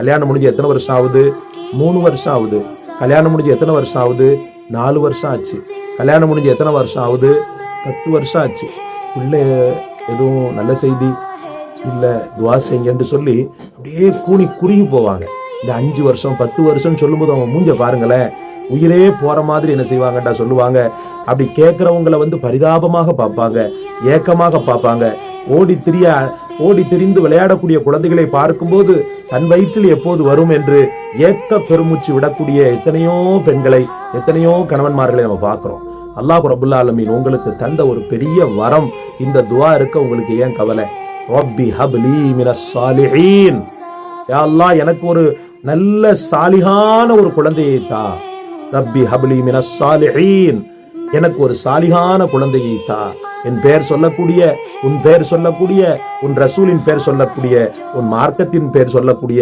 கல்யாணம் முடிஞ்சு எத்தனை வருஷம் ஆகுது? 3 வருஷம் ஆகுது. கல்யாணம் முடிஞ்சு எத்தனை வருஷம் ஆகுது? 4 வருஷம் ஆச்சு. கல்யாணம் முடிஞ்சு எத்தனை வருஷம் ஆகுது? 10 வருஷம் ஆச்சு. பிள்ளை எதுவும் நல்ல செய்தி இல்லை, துவா செய்யுங்கன்னு சொல்லி அப்படியே கூனி குறுகி போவாங்க. இந்த 5 வருஷம் 10 வருஷம் சொல்லும்போது அவங்க மூஞ்ச பாருங்களேன், உயிரே போற மாதிரி என்ன செய்வாங்கடா சொல்லுவாங்க. அப்படி கேட்கறவங்களை பரிதாபமாக பார்ப்பாங்க, ஏக்கமாக பார்ப்பாங்க. ஓடி திரிந்து விளையாடக்கூடிய குழந்தைகளை பார்க்கும்போது தன் வயிற்றில் எப்போது வரும் என்று ஏக்க பெருமூச்சு விடக்கூடிய எத்தனையோ பெண்களை, எத்தனையோ கணவன்மார்களை நம்ம பார்க்கிறோம். அல்லாஹ் ரப்புல் ஆலமீன் உங்களுக்கு தந்த ஒரு பெரிய வரம் இந்த துவா இருக்க. உங்களுக்கு ஏன் கவலை? ரப்பி ஹப்லி மினஸ் சாலிஹீன், யா அல்லாஹ் எனக்கு ஒரு நல்ல சாலிஹான ஒரு குழந்தையை தா. ரப்பி ஹப்லி மினஸ் சாலிஹீன், எனக்கு ஒரு சாலிஹான குழந்தையை தா. என் பெயர் சொல்லக்கூடிய, உன் பெயர் சொல்லக்கூடிய, உன் ரசூலின் பெயர் சொல்லக்கூடிய, உன் மார்க்கத்தின் பெயர் சொல்லக்கூடிய